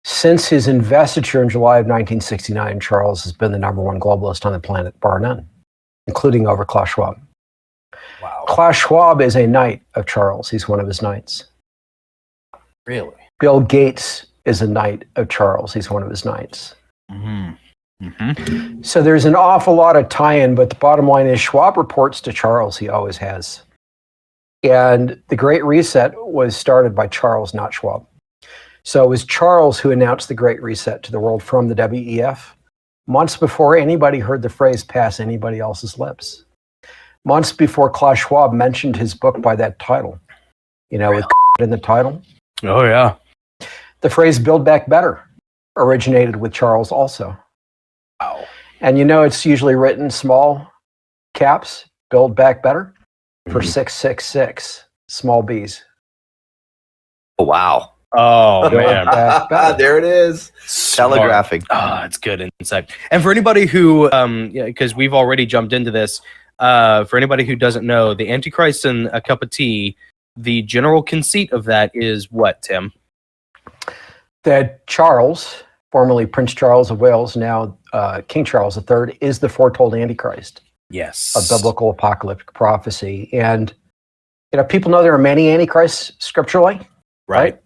Since his investiture in July of 1969, Charles has been the #1 globalist on the planet, bar none, including over Klaus Schwab. Wow. Klaus Schwab is a knight of Charles. He's one of his knights. Really? Bill Gates is a knight of Charles. He's one of his knights. Mm-hmm. Mm-hmm. So there's an awful lot of tie-in, but the bottom line is Schwab reports to Charles. He always has. And the Great Reset was started by Charles, not Schwab. So it was Charles who announced the Great Reset to the world from the WEF months before anybody heard the phrase pass anybody else's lips. Months before Klaus Schwab mentioned his book by that title, with in the title. Oh, yeah. The phrase Build Back Better originated with Charles also. Wow. And it's usually written small caps, Build Back Better, for 666, small b's. Oh, wow. Oh, man. There it is. Telegraphing. It's good insight. And for anybody who, because we've already jumped into this, for anybody who doesn't know, the Antichrist and a cup of tea, the general conceit of that is what, Tim? That Charles, formerly Prince Charles of Wales, now King Charles III, is the foretold Antichrist. Yes. Of biblical apocalyptic prophecy. And, people know there are many Antichrists scripturally, right?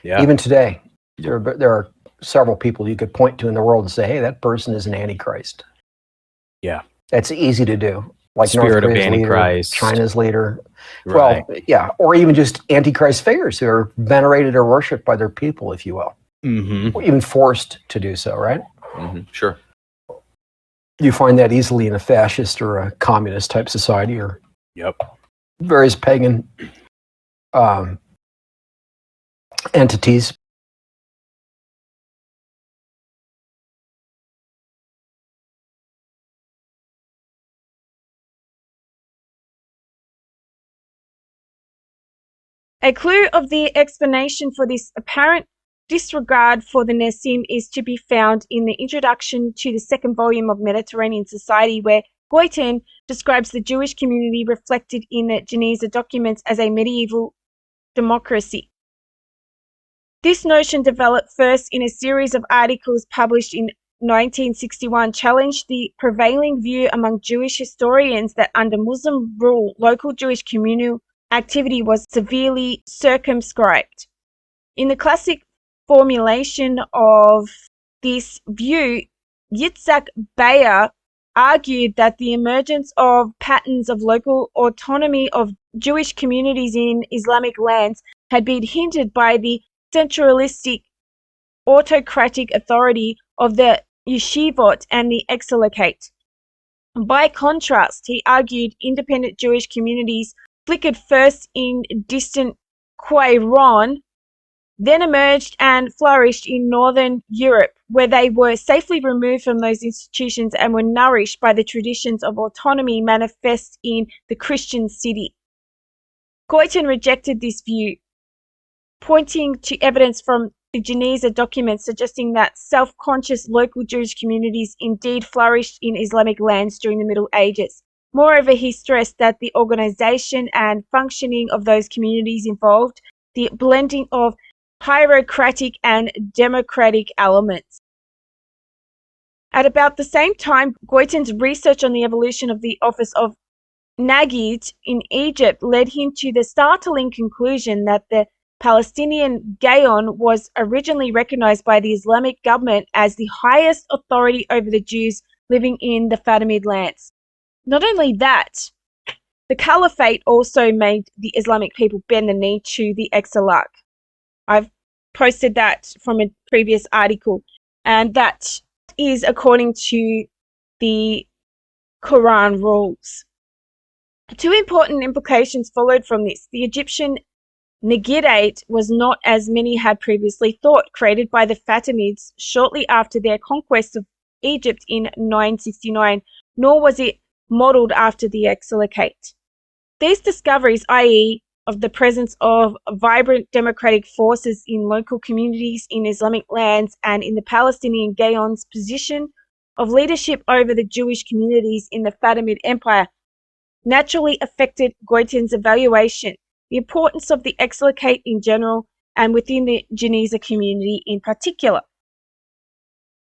Yeah. Even today, there are several people you could point to in the world and say, hey, that person is an Antichrist. Yeah. That's easy to do. Like Spirit North Korea's of Antichrist. Leader, China's leader. Right. Well, yeah. Or even just Antichrist figures who are venerated or worshipped by their people, if you will. Mm-hmm. Or even forced to do so, right? Mm-hmm. Sure. You find that easily in a fascist or a communist type society, or various pagan entities. A clue of the explanation for this apparent disregard for the Nasim is to be found in the introduction to the second volume of Mediterranean Society, where Goiten describes the Jewish community reflected in the Geniza documents as a medieval democracy. This notion developed first in a series of articles published in 1961, challenged the prevailing view among Jewish historians that under Muslim rule, local Jewish communal activity was severely circumscribed. In the classic formulation of this view, Yitzhak Beyer argued that the emergence of patterns of local autonomy of Jewish communities in Islamic lands had been hindered by the centralistic autocratic authority of the yeshivot and the exilachate. By contrast, he argued independent Jewish communities flickered first in distant Qumran, then emerged and flourished in northern Europe, where they were safely removed from those institutions and were nourished by the traditions of autonomy manifest in the Christian city. Goiten rejected this view, pointing to evidence from the Geniza documents suggesting that self-conscious local Jewish communities indeed flourished in Islamic lands during the Middle Ages. Moreover, he stressed that the organization and functioning of those communities involved the blending of hierarchic and democratic elements. At about the same time, Goiten's research on the evolution of the office of Nagid in Egypt led him to the startling conclusion that the Palestinian Gaon was originally recognized by the Islamic government as the highest authority over the Jews living in the Fatimid lands. Not only that, the Caliphate also made the Islamic people bend the knee to the Exilach. I've posted that from a previous article, and that is according to the Quran rules. Two important implications followed from this. The Egyptian Nagidate was not, as many had previously thought, created by the Fatimids shortly after their conquest of Egypt in 969, nor was it modelled after the Exilachate. These discoveries, i.e., of the presence of vibrant democratic forces in local communities in Islamic lands and in the Palestinian Gaon's position of leadership over the Jewish communities in the Fatimid Empire, naturally affected Goiten's evaluation the importance of the Exilachate in general and within the Geniza community in particular.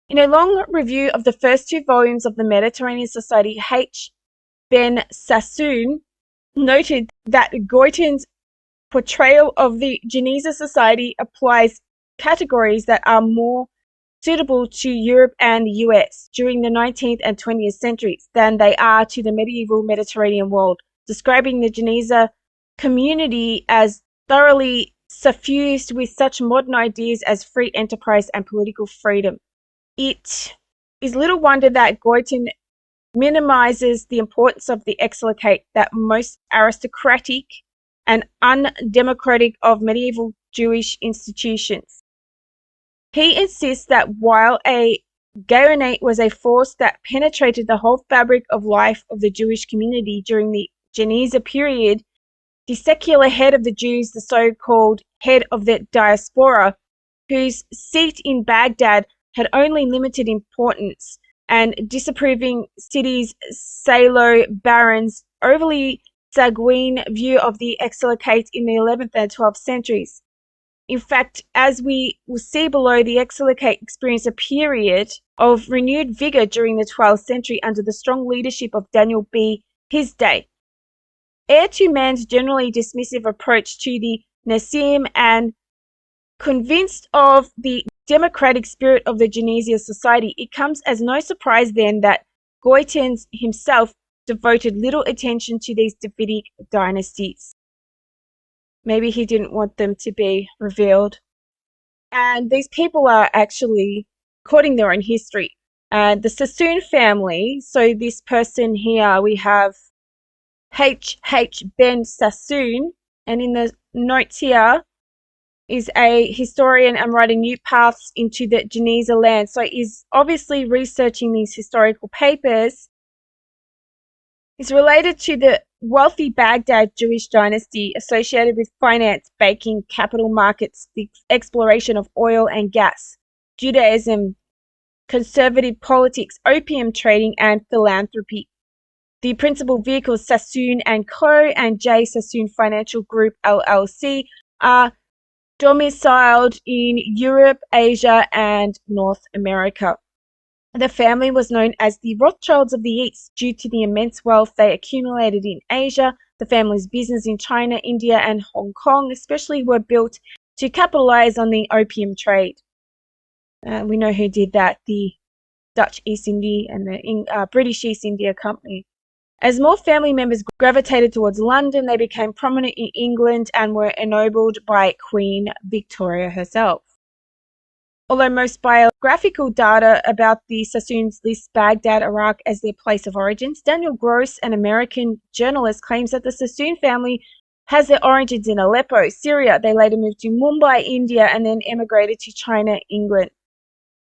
In a long review of the first two volumes of the Mediterranean Society, H. Ben Sassoon noted that Goiten's portrayal of the Geniza Society applies categories that are more suitable to Europe and the US during the 19th and 20th centuries than they are to the medieval Mediterranean world, describing the Geniza community as thoroughly suffused with such modern ideas as free enterprise and political freedom. It is little wonder that Goiten minimizes the importance of the Exilachate, that most aristocratic and undemocratic of medieval Jewish institutions. He insists that while a Gaonate was a force that penetrated the whole fabric of life of the Jewish community during the Geniza period, the secular head of the Jews, the so-called head of the diaspora, whose seat in Baghdad had only limited importance, and disapproving cities' Salo barons' overly sanguine view of the Exilachate in the 11th and 12th centuries. In fact, as we will see below, the Exilachate experienced a period of renewed vigor during the 12th century under the strong leadership of Daniel B. Hisday. Heir to man's generally dismissive approach to the Nasim and convinced of the democratic spirit of the Geniza society, it comes as no surprise then that Goiten himself devoted little attention to these Davidic dynasties. Maybe he didn't want them to be revealed. And these people are actually recording their own history. The Sassoon family, so this person here, we have H. Ben Sassoon, and in the notes here is a historian and writing new paths into the Geniza land. So he's obviously researching these historical papers. He's related to the wealthy Baghdad Jewish dynasty associated with finance, banking, capital markets, the exploration of oil and gas, Judaism, conservative politics, opium trading, and philanthropy. The principal vehicles, Sassoon & Co. and J. Sassoon Financial Group LLC, are domiciled in Europe, Asia, and North America. The family was known as the Rothschilds of the East due to the immense wealth they accumulated in Asia. The family's business in China, India, and Hong Kong especially were built to capitalize on the opium trade. We know who did that, the Dutch East India and the British East India Company. As more family members gravitated towards London, they became prominent in England and were ennobled by Queen Victoria herself. Although most biographical data about the Sassoons list Baghdad, Iraq as their place of origins, Daniel Gross, an American journalist, claims that the Sassoon family has their origins in Aleppo, Syria. They later moved to Mumbai, India, and then emigrated to China, England,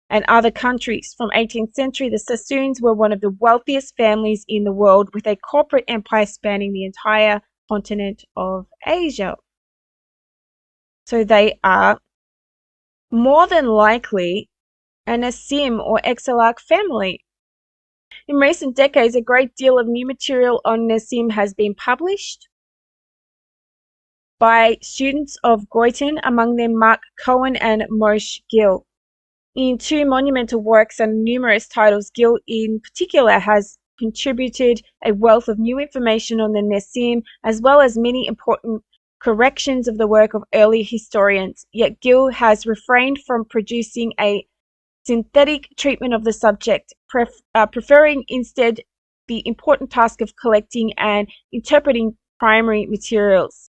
and other countries. From 18th century, the Sassoons were one of the wealthiest families in the world, with a corporate empire spanning the entire continent of Asia. So they are more than likely a Nasim or Exilach family. In recent decades, a great deal of new material on Nasim has been published by students of Goitin, among them Mark Cohen and Moshe Gill. In two monumental works and numerous titles, Gill in particular has contributed a wealth of new information on the Nasim, as well as many important corrections of the work of early historians. Yet Gill has refrained from producing a synthetic treatment of the subject, preferring instead the important task of collecting and interpreting primary materials.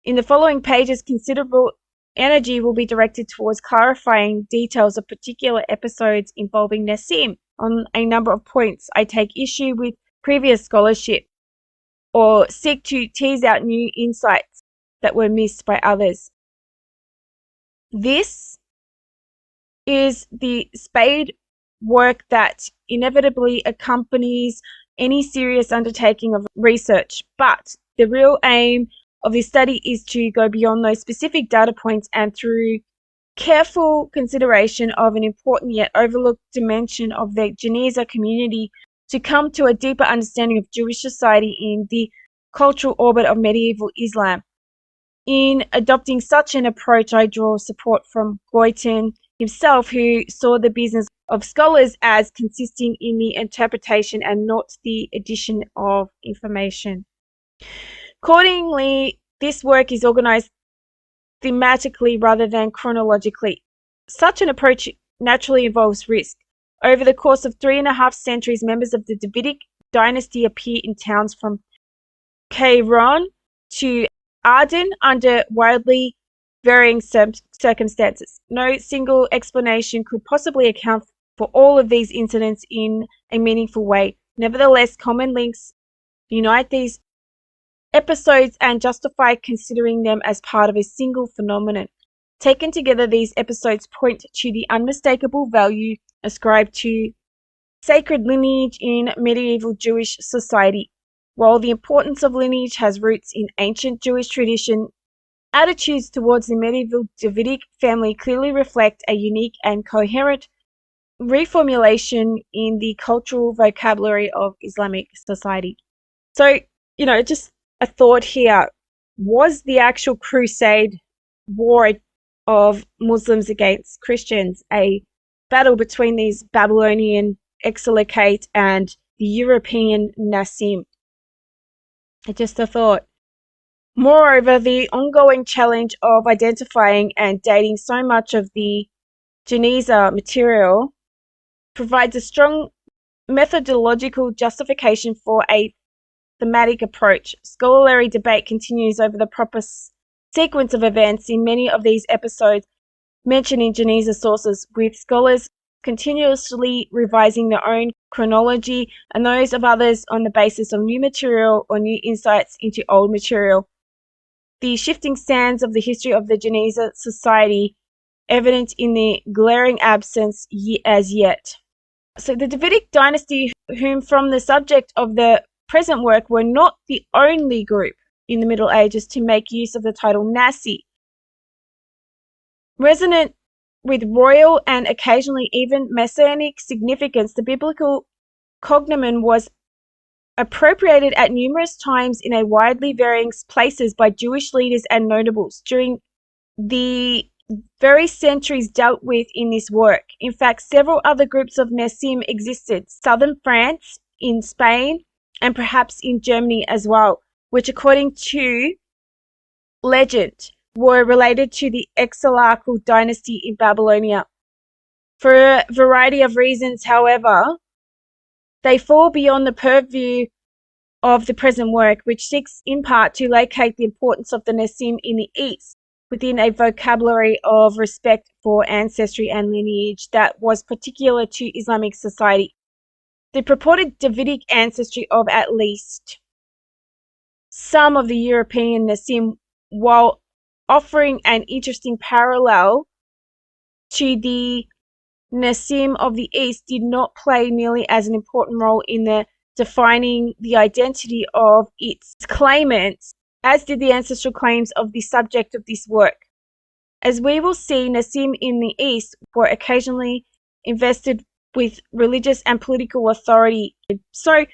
In the following pages, considerable energy will be directed towards clarifying details of particular episodes involving Nasim. On a number of points, I take issue with previous scholarship or seek to tease out new insights that were missed by others. This is the spade work that inevitably accompanies any serious undertaking of research, but the real aim of this study is to go beyond those specific data points and, through careful consideration of an important yet overlooked dimension of the Geniza community, to come to a deeper understanding of Jewish society in the cultural orbit of medieval Islam. In adopting such an approach, I draw support from Goitin himself, who saw the business of scholars as consisting in the interpretation and not the addition of information. Accordingly, this work is organized thematically rather than chronologically. Such an approach naturally involves risk. Over the course of 3.5 centuries, members of the Davidic dynasty appear in towns from Kairon to Aden under wildly varying circumstances. No single explanation could possibly account for all of these incidents in a meaningful way. Nevertheless, common links unite these episodes and justify considering them as part of a single phenomenon. Taken together, these episodes point to the unmistakable value ascribed to sacred lineage in medieval Jewish society. While the importance of lineage has roots in ancient Jewish tradition, attitudes towards the medieval Davidic family clearly reflect a unique and coherent reformulation in the cultural vocabulary of Islamic society. So, just a thought here. Was the actual crusade war of Muslims against Christians a battle between these Babylonian Exilach and the European Nasim? Just a thought. Moreover, the ongoing challenge of identifying and dating so much of the Geniza material provides a strong methodological justification for a thematic approach. Scholarly debate continues over the proper sequence of events in many of these episodes mentioned in Geniza sources, with scholars continuously revising their own chronology and those of others on the basis of new material or new insights into old material. The shifting sands of the history of the Geniza society evident in the glaring absence as yet. So the Davidic dynasty, whom from the subject of the present work, were not the only group in the Middle Ages to make use of the title Nasi. Resonant with royal and occasionally even messianic significance, the biblical cognomen was appropriated at numerous times in a widely varying places by Jewish leaders and notables during the very centuries dealt with in this work. In fact, several other groups of Nasim existed, southern France, in Spain, and perhaps in Germany as well, which according to legend were related to the Exilach dynasty in Babylonia. For a variety of reasons, however, they fall beyond the purview of the present work, which seeks in part to locate the importance of the Nasim in the East within a vocabulary of respect for ancestry and lineage that was particular to Islamic society. The purported Davidic ancestry of at least some of the European Nasim, while offering an interesting parallel to the Nasim of the East, did not play nearly as an important role in the defining the identity of its claimants as did the ancestral claims of the subject of this work. As we will see, Nasim in the East were occasionally invested with religious and political authority. So,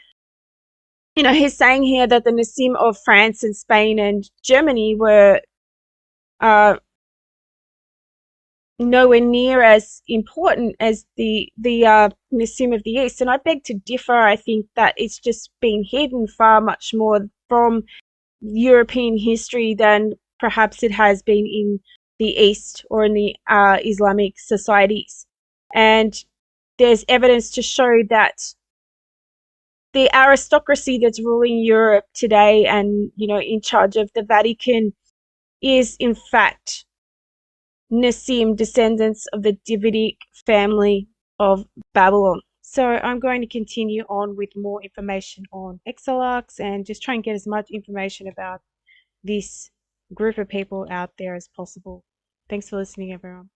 he's saying here that the Nasim of France and Spain and Germany were nowhere near as important as the Nasim of the East, and I beg to differ. I think that it's just been hidden far much more from European history than perhaps it has been in the East or in the Islamic societies. And there's evidence to show that the aristocracy that's ruling Europe today and, in charge of the Vatican is in fact Nasim, descendants of the Davidic family of Babylon. So I'm going to continue on with more information on Exilachs and just try and get as much information about this group of people out there as possible. Thanks for listening, everyone.